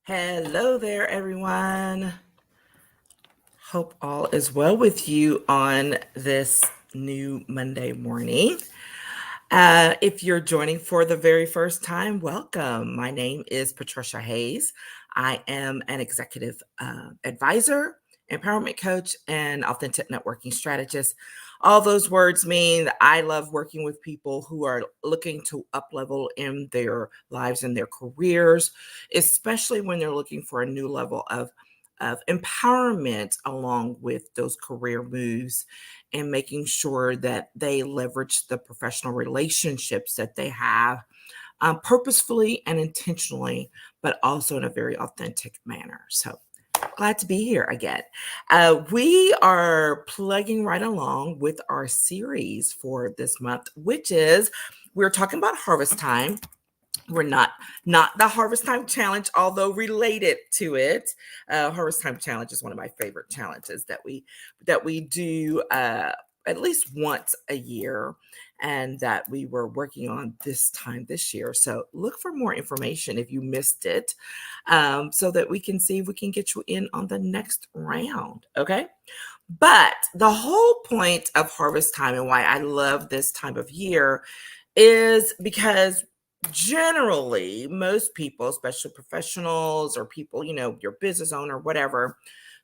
Hello there, everyone. Hope all is well with you on this new Monday morning. If you're joining for the very first time, welcome. My name is Patricia Hayes. I am an executive advisor, empowerment coach, and authentic networking strategist. All those words mean that I love working with people who are looking to up level in their lives and their careers, especially when they're looking for a new level of empowerment along with those career moves and making sure that they leverage the professional relationships that they have purposefully and intentionally, but also in a very authentic manner. So glad to be here again. We are plugging right along with our series for this month, which is we're talking about harvest time. We're not the harvest time challenge, although related to it. Harvest time challenge is one of my favorite challenges that we do at least once a year, and that we were working on this time this year. So look for more information if you missed it, so that we can see if we can get you in on the next round. Okay. But the whole point of harvest time and why I love this time of year is because generally most people, especially professionals or people, your business owner, whatever,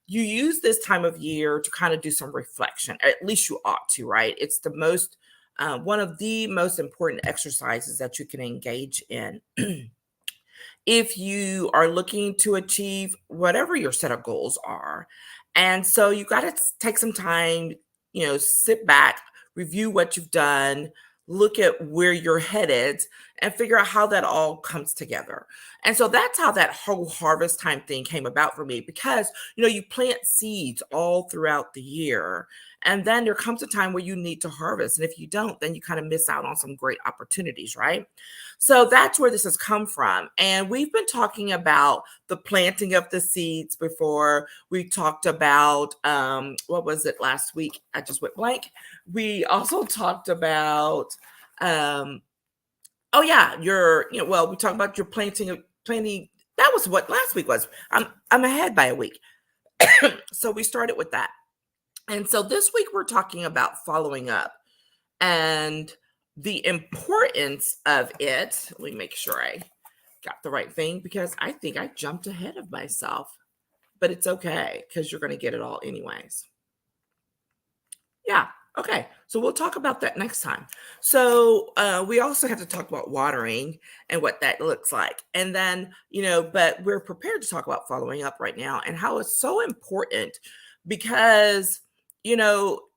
you use this time of year to kind of do some reflection. At least you ought to, right? It's the most one of the most important exercises that you can engage in if you are looking to achieve whatever your set of goals are. And so you got to take some time, sit back, review what you've done, look at where you're headed, and figure out how that all comes together. And so that's how that whole harvest time thing came about for me, because you plant seeds all throughout the year, and then there comes a time where you need to harvest, and if you don't, then you kind of miss out on some great opportunities, right? So that's where this has come from. And we've been talking about the planting of the seeds before. We talked about what was it last week? I just went blank. We also talked about oh yeah, we talked about your planting. That was what last week was. I'm ahead by a week. So we started with that. And so this week we're talking about following up and the importance of it. Let me make sure I got the right thing, because I think I jumped ahead of myself, but it's okay because you're going to get it all anyways. Yeah. Okay. So we'll talk about that next time. So we also have to talk about watering and what that looks like. And then, but we're prepared to talk about following up right now and how it's so important, because,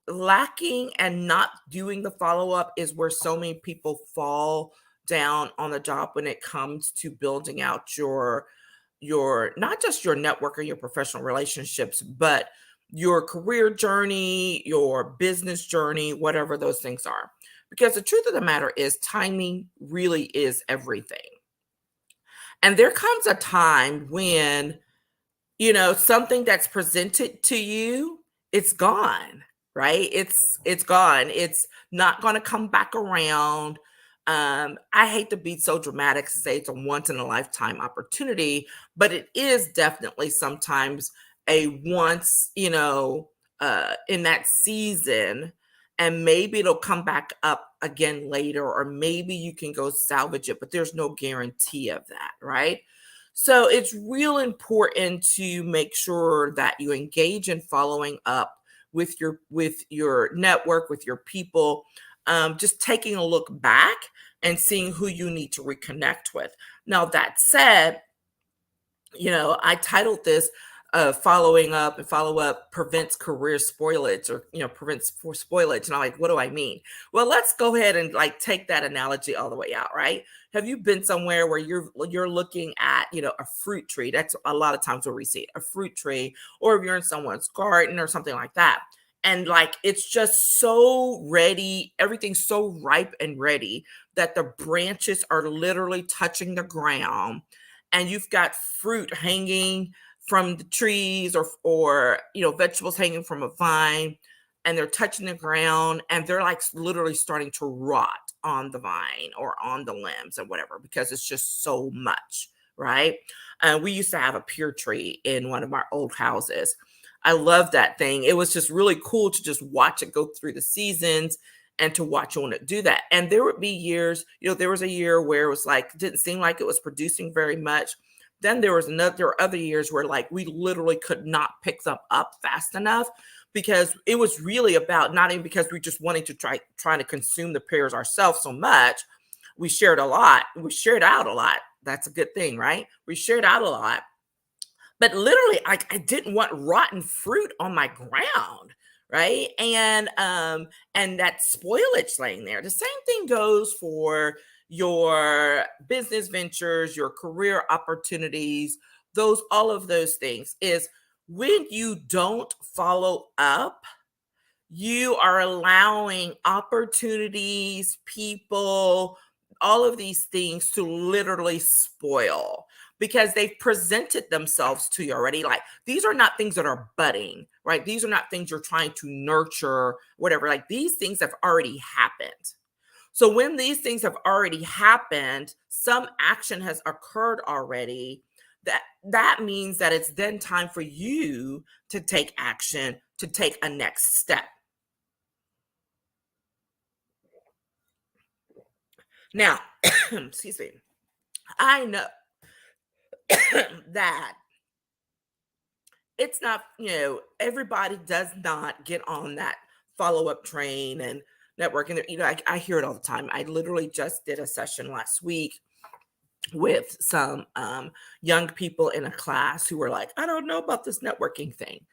lacking and not doing the follow up is where so many people fall down on the job when it comes to building out your not just your network or your professional relationships, but your career journey, your business journey, whatever those things are. Because the truth of the matter is, timing really is everything. And there comes a time when, something that's presented to you, it's gone, right? It's gone. It's not going to come back around. I hate to be so dramatic to say it's a once in a lifetime opportunity, but it is definitely sometimes a once, in that season, and maybe it'll come back up again later, or maybe you can go salvage it, but there's no guarantee of that, right? So it's real important to make sure that you engage in following up with your network, with your people, just taking a look back and seeing who you need to reconnect with. Now, that said, I titled this following up, and follow up prevents career spoilage, or, prevents for spoilage. And I'm like, what do I mean? Well, let's go ahead and take that analogy all the way out, right? Have you been somewhere where you're looking at, a fruit tree? That's a lot of times where we see it, a fruit tree, or if you're in someone's garden or something like that. And it's just so ready, everything's so ripe and ready that the branches are literally touching the ground, and you've got fruit hanging from the trees, or vegetables hanging from a vine, and they're touching the ground, and they're literally starting to rot on the vine or on the limbs or whatever, because it's just so much, right? We used to have a pear tree in one of our old houses. I love that thing. It was just really cool to just watch it go through the seasons and to watch on it do that. And there would be years, there was a year where it was like, didn't seem like it was producing very much. Then there were other years where like we literally could not pick them up fast enough because it was really about not even because we just wanting to trying to consume the pears ourselves so much. We shared a lot. We shared out a lot. That's a good thing, right? We shared out a lot. But literally, I didn't want rotten fruit on my ground, right? And that spoilage laying there. The same thing goes for your business ventures, your career opportunities, all of those things is when you don't follow up, you are allowing opportunities, people, all of these things to literally spoil because they've presented themselves to you already. Like these are not things that are budding, right? These are not things you're trying to nurture, whatever. Like these things have already happened. So when these things have already happened, some action has occurred already. That means that it's then time for you to take action, to take a next step. Now, excuse me, I know that it's not, everybody does not get on that follow up train and networking. I hear it all the time. I literally just did a session last week with some young people in a class who were like, I don't know about this networking thing.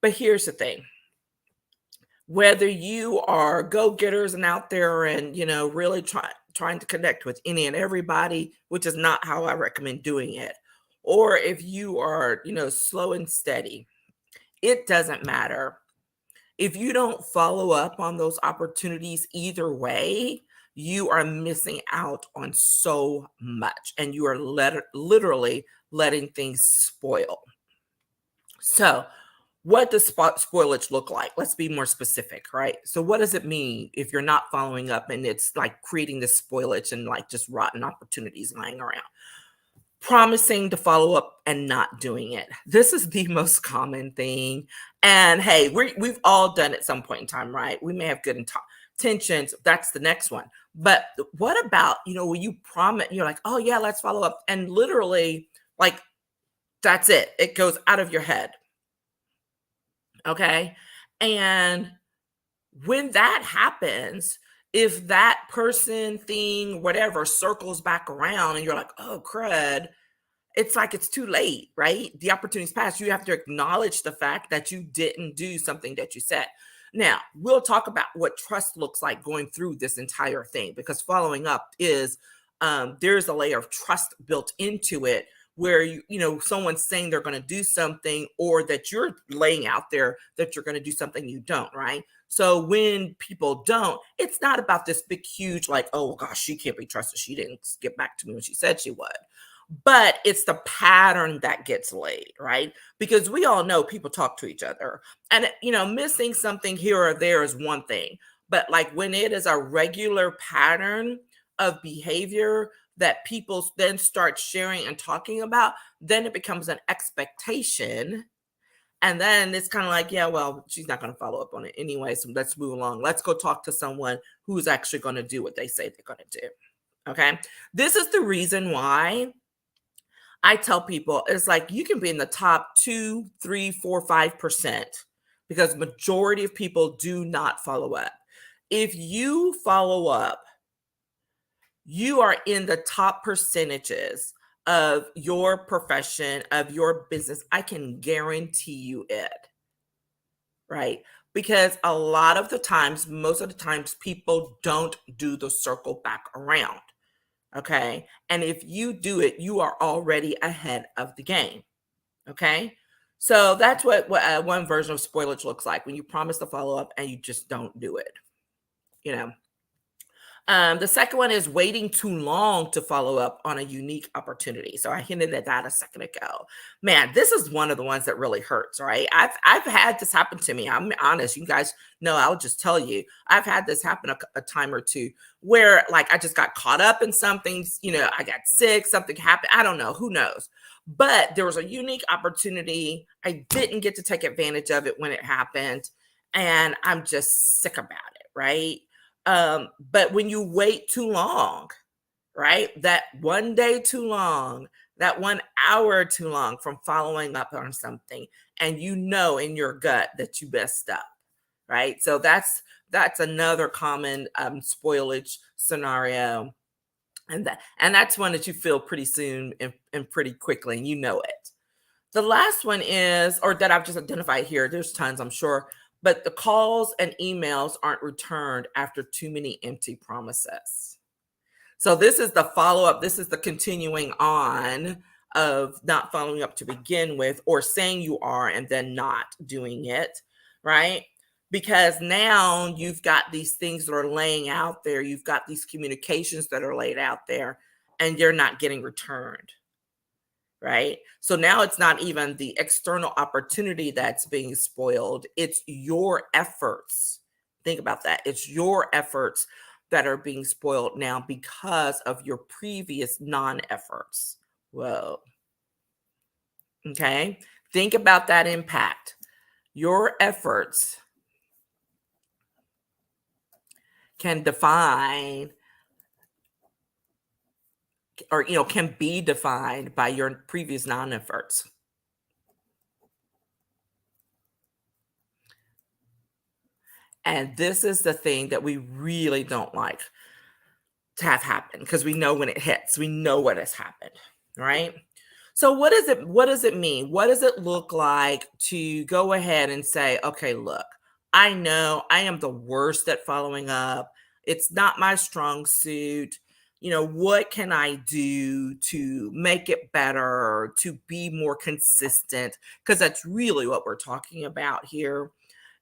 But here's the thing. Whether you are go-getters and out there and, really trying to connect with any and everybody, which is not how I recommend doing it, or if you are, slow and steady, it doesn't matter. If you don't follow up on those opportunities either way, you are missing out on so much and you are literally letting things spoil. So, what does spoilage look like? Let's be more specific, right? So what does it mean if you're not following up and it's like creating this spoilage and like just rotten opportunities lying around? Promising to follow up and not doing it. This is the most common thing. And hey, we've all done it at some point in time, right? We may have good intentions. That's the next one. But what about, when you promise, you're like, oh yeah, let's follow up. And literally like, that's it. It goes out of your head. Okay. And when that happens, if that person, thing, whatever circles back around and you're like, oh, crud, it's like it's too late, right? The opportunity's passed. You have to acknowledge the fact that you didn't do something that you said. Now, we'll talk about what trust looks like going through this entire thing because following up is there's a layer of trust built into it where someone's saying they're going to do something or that you're laying out there that you're going to do something you don't, right? So when people don't, it's not about this big, huge, like, oh gosh, she can't be trusted. She didn't get back to me when she said she would. But it's the pattern that gets laid, right? Because we all know people talk to each other and, missing something here or there is one thing. But like when it is a regular pattern of behavior that people then start sharing and talking about, then it becomes an expectation. And then it's kind of like, yeah, well, she's not going to follow up on it anyway. So let's move along. Let's go talk to someone who's actually going to do what they say they're going to do. Okay. This is the reason why I tell people it's like you can be in the top 2, 3, 4, 5% because majority of people do not follow up. If you follow up, you are in the top percentages of your profession, of your business. I can guarantee you it, right? Because a lot of the times, most of the times, people don't do the circle back around. Okay. And if you do it, you are already ahead of the game. Okay. So that's what one version of spoilage looks like when you promise to follow up and you just don't do it. The second one is waiting too long to follow up on a unique opportunity. So I hinted at that a second ago. Man, this is one of the ones that really hurts, right? I've had this happen to me. I'm honest. You guys know, I'll just tell you, I've had this happen a time or two where like I just got caught up in something, I got sick, something happened. I don't know, who knows? But there was a unique opportunity. I didn't get to take advantage of it when it happened. And I'm just sick about it, right? But when you wait too long, right? That one day too long, that 1 hour too long from following up on something, and you know in your gut that you messed up, right? So that's another common spoilage scenario. And that's one that you feel pretty soon and pretty quickly, and you know it. The last one is, or that I've just identified here, there's tons, I'm sure, but the calls and emails aren't returned after too many empty promises. So this is the follow-up. This is the continuing on of not following up to begin with, or saying you are and then not doing it, right? Because now you've got these things that are laying out there. You've got these communications that are laid out there, and you're not getting returned. Right? So now it's not even the external opportunity that's being spoiled. It's your efforts. Think about that. It's your efforts that are being spoiled now because of your previous non-efforts. Whoa. Okay. Think about that impact. Your efforts can define, or can be defined by your previous non-efforts. And this is the thing that we really don't like to have happen, because we know when it hits, we know what has happened, right? So what does it mean? What does it look like to go ahead and say, okay, look, I know I am the worst at following up. It's not my strong suit. What can I do to make it better, to be more consistent? Because that's really what we're talking about here.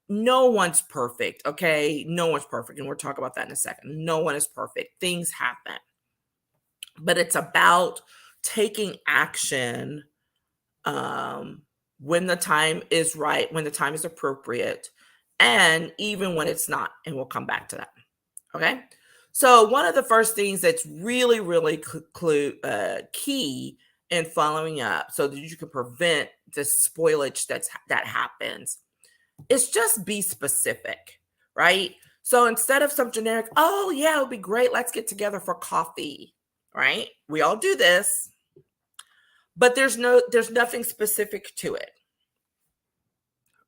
No one's perfect, okay? No one's perfect. And we'll talk about that in a second. No one is perfect. Things happen. But it's about taking action when the time is right, when the time is appropriate, and even when it's not. And we'll come back to that. Okay. So one of the first things that's really, really key in following up so that you can prevent the spoilage that happens, it's just be specific, right? So instead of some generic, oh yeah, it would be great, let's get together for coffee, right? We all do this, but there's nothing specific to it,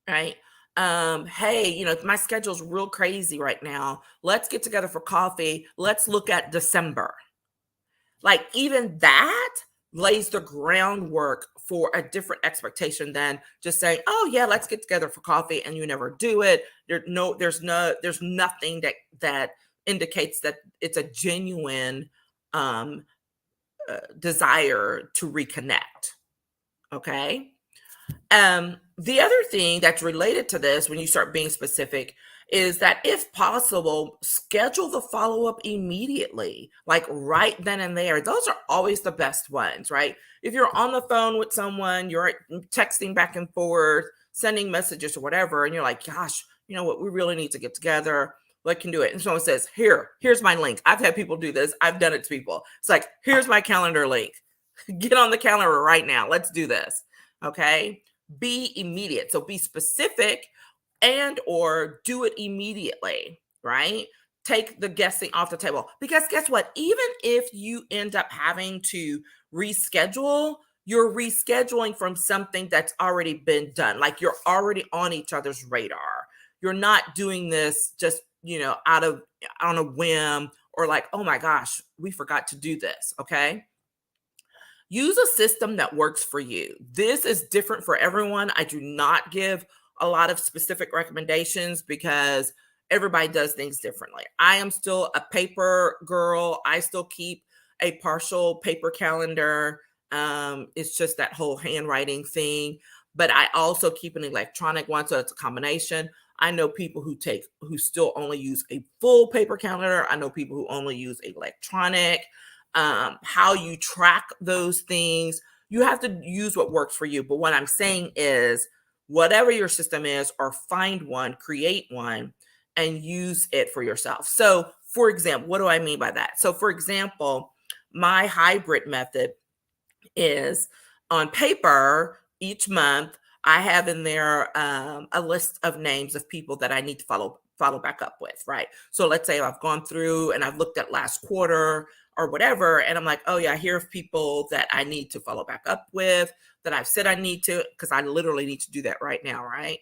right? Hey, my schedule's real crazy right now. Let's get together for coffee. Let's look at December. Like, even that lays the groundwork for a different expectation than just saying, oh yeah, let's get together for coffee, and you never do it. There's nothing that indicates that it's a genuine desire to reconnect. Okay. The other thing that's related to this, when you start being specific, is that if possible, schedule the follow-up immediately, like right then and there. Those are always the best ones, right? If you're on the phone with someone, you're texting back and forth, sending messages or whatever, and you're like, gosh, you know what, we really need to get together. What can do it? And someone says, here's my link. I've had people do this. I've done it to people. It's like, here's my calendar link. Get on the calendar right now. Let's do this. Okay. Be immediate. So be specific and or do it immediately, right? Take the guessing off the table, because guess what? Even if you end up having to reschedule, you're rescheduling from something that's already been done. Like, you're already on each other's radar. You're not doing this just, on a whim, or like, oh my gosh, we forgot to do this. Okay. Use a system that works for you. This is different for everyone. I do not give a lot of specific recommendations because everybody does things differently. I am still a paper girl. I still keep a partial paper calendar. It's just that whole handwriting thing, but I also keep an electronic one. So it's a combination. I know people who still only use a full paper calendar. I know people who only use electronic. How you track those things, you have to use what works for you. But what I'm saying is, whatever your system is, or find one, create one, and use it for yourself. So, for example, what do I mean by that? So, for example, my hybrid method is, on paper, each month I have in there a list of names of people that I need to follow back up with, right? So let's say I've gone through and I've looked at last quarter or whatever, and I'm like, oh yeah, here are people that I need to follow back up with, that I've said I need to, because I literally need to do that right now, right?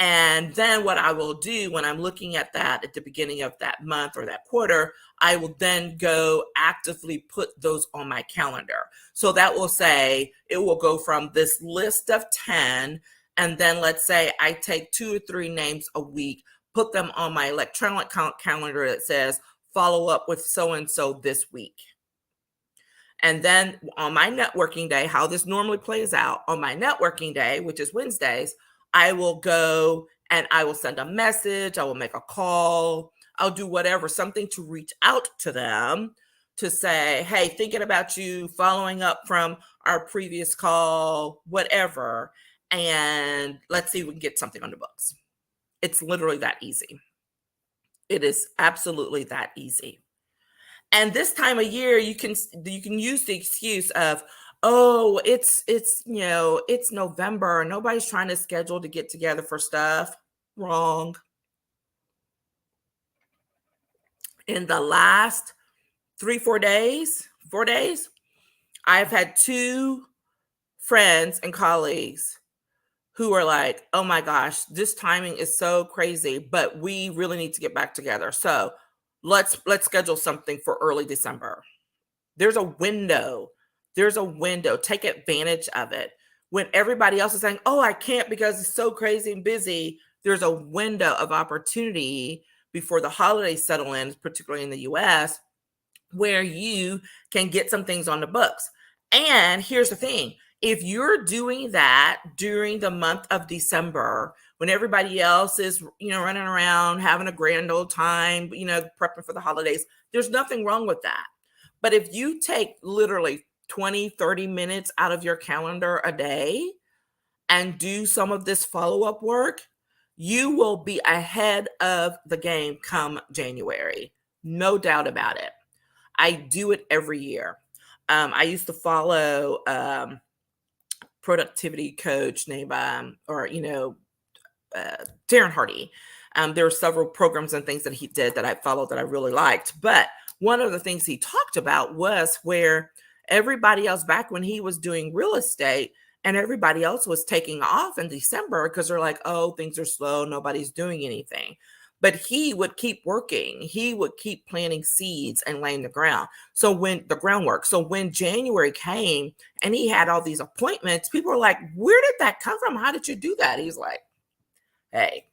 And then what I will do when I'm looking at that at the beginning of that month or that quarter, I will then go actively put those on my calendar. So that will say, it will go from this list of 10, and then let's say I take 2 or 3 names a week, put them on my electronic calendar that says, follow up with so-and-so this week. And then on my networking day, how this normally plays out, on my networking day, which is Wednesdays, I will go and I will send a message, I will make a call, I'll do whatever, something to reach out to them to say, hey, thinking about you, following up from our previous call, whatever. And let's see if we can get something on the books. It's literally that easy. It is absolutely that easy. And this time of year, you can use the excuse of, oh, it's November, nobody's trying to schedule to get together for stuff. Wrong. In the last 4 days, I've had 2 friends and colleagues who are like, oh my gosh, this timing is so crazy, but we really need to get back together. So let's schedule something for early December. There's a window. Take advantage of it. When everybody else is saying, oh, I can't because it's so crazy and busy, there's a window of opportunity before the holidays settle in, particularly in the US, where you can get some things on the books. And here's the thing. If you're doing that during the month of December, when everybody else is, running around having a grand old time, prepping for the holidays, there's nothing wrong with that. But if you take literally 20, 30 minutes out of your calendar a day and do some of this follow-up work, you will be ahead of the game come January. No doubt about it. I do it every year. I used to follow productivity coach named Darren Hardy. There were several programs and things that he did that I followed that I really liked. But one of the things he talked about was where everybody else, back when he was doing real estate, and everybody else was taking off in December because they're like, oh, things are slow, nobody's doing anything. But he would keep working. He would keep planting seeds and laying the ground. So when January came and he had all these appointments, people were like, where did that come from? How did you do that? He's like, hey,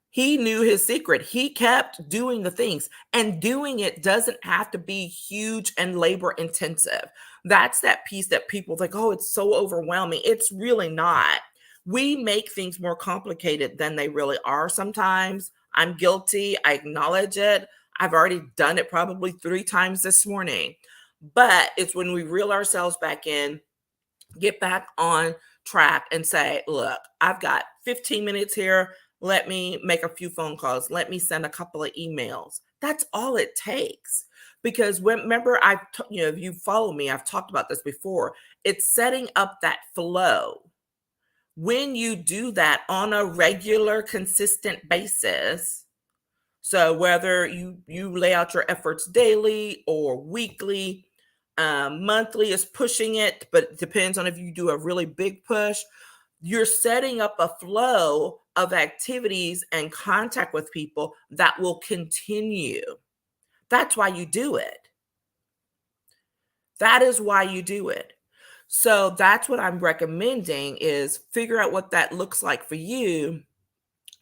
he knew his secret. He kept doing the things, and doing it doesn't have to be huge and labor intensive. That's that piece that people think, oh, it's so overwhelming. It's really not. We make things more complicated than they really are sometimes. I'm guilty. I acknowledge it. I've already done it probably 3 times this morning. But it's when we reel ourselves back in, get back on track and say, look, I've got 15 minutes here. Let me make a few phone calls. Let me send a couple of emails. That's all it takes. Because remember, if you follow me, I've talked about this before. It's setting up that flow. When you do that on a regular, consistent basis, so whether you lay out your efforts daily or weekly, monthly is pushing it, but it depends on if you do a really big push. You're setting up a flow of activities and contact with people that will continue. That's why you do it. That is why you do it. So that's what I'm recommending, is figure out what that looks like for you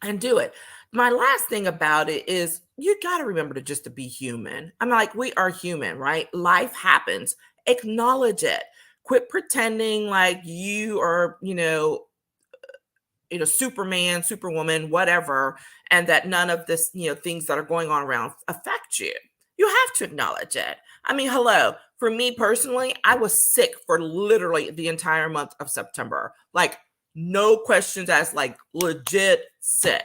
and do it. My last thing about it is, you got to remember to be human. I'm like, we are human, right? Life happens. Acknowledge it. Quit pretending like you are, Superman, Superwoman, whatever, and that none of this, things that are going on around affect you. You have to acknowledge it. I mean, hello. For me personally, I was sick for literally the entire month of September. Like, no questions asked, like legit sick.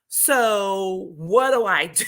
So, what do I do?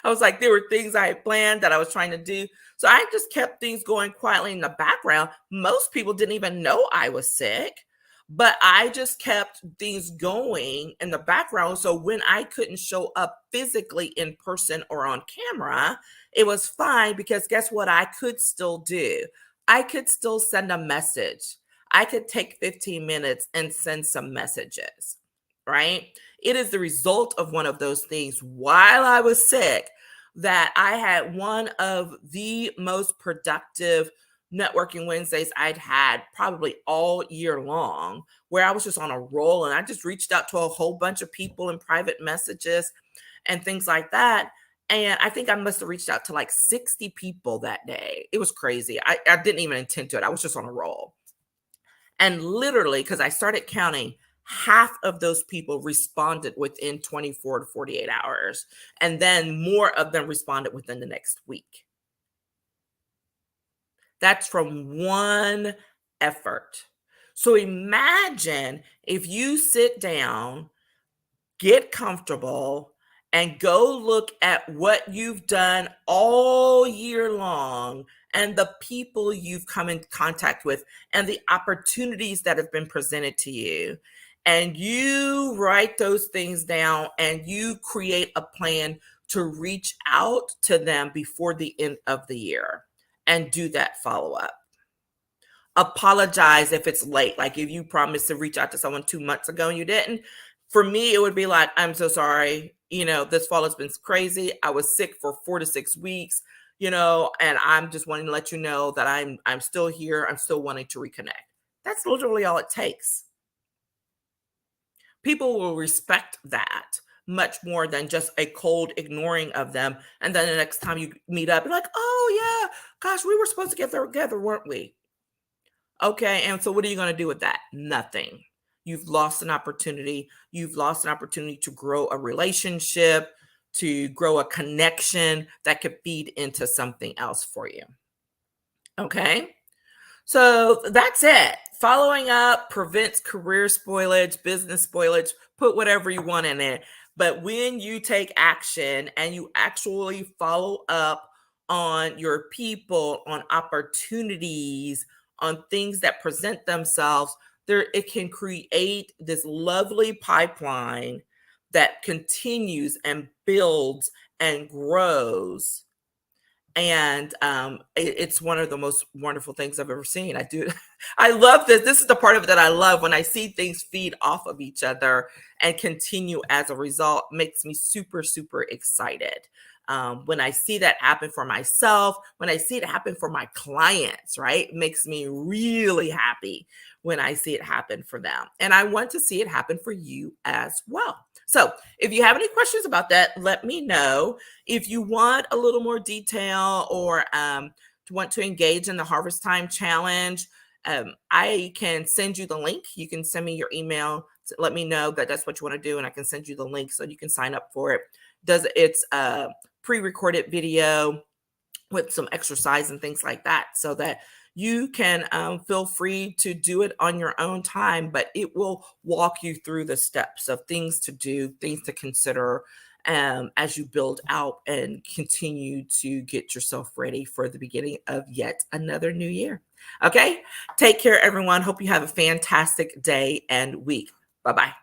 I was like, there were things I had planned that I was trying to do. So I just kept things going quietly in the background. Most people didn't even know I was sick, but I just kept things going in the background. So when I couldn't show up physically in person or on camera, it was fine, because guess what? I could still do. I could still send a message. I could take 15 minutes and send some messages, right? It is the result of one of those things while I was sick that I had one of the most productive networking Wednesdays I'd had probably all year long, where I was just on a roll and I just reached out to a whole bunch of people in private messages and things like that. And I think I must have reached out to like 60 people that day. It was crazy. I didn't even intend to it. I was just on a roll. And literally, because I started counting, half of those people responded within 24 to 48 hours. And then more of them responded within the next week. That's from one effort. So imagine if you sit down, get comfortable, and go look at what you've done all year long and the people you've come in contact with and the opportunities that have been presented to you. And you write those things down and you create a plan to reach out to them before the end of the year and do that follow up. Apologize if it's late. Like if you promised to reach out to someone 2 months ago and you didn't. For me, it would be like, I'm so sorry. This fall has been crazy. I was sick for 4 to 6 weeks, and I'm just wanting to let you know that I'm still here. I'm still wanting to reconnect. That's literally all it takes. People will respect that much more than just a cold ignoring of them. And then the next time you meet up, you're like, oh yeah, gosh, we were supposed to get together, weren't we? Okay, and so what are you going to do with that? Nothing. You've lost an opportunity. You've lost an opportunity to grow a relationship, to grow a connection that could feed into something else for you. Okay, so that's it. Following up prevents career spoilage, business spoilage, put whatever you want in it. But when you take action and you actually follow up on your people, on opportunities, on things that present themselves, there it can create this lovely pipeline that continues and builds and grows. And it's one of the most wonderful things I've ever seen. I love this. This is the part of it that I love, when I see things feed off of each other and continue as a result. Makes me super, super excited. When I see that happen for myself, when I see it happen for my clients, right? It makes me really happy when I see it happen for them. And I want to see it happen for you as well. So if you have any questions about that, let me know. If you want a little more detail or want to engage in the Harvest Time Challenge, I can send you the link. You can send me your email. Let me know that that's what you want to do, and I can send you the link so you can sign up for it. It's a pre-recorded video with some exercise and things like that, so that you can feel free to do it on your own time, but it will walk you through the steps of things to do, things to consider as you build out and continue to get yourself ready for the beginning of yet another new year. Okay, take care, everyone. Hope you have a fantastic day and week. Bye-bye.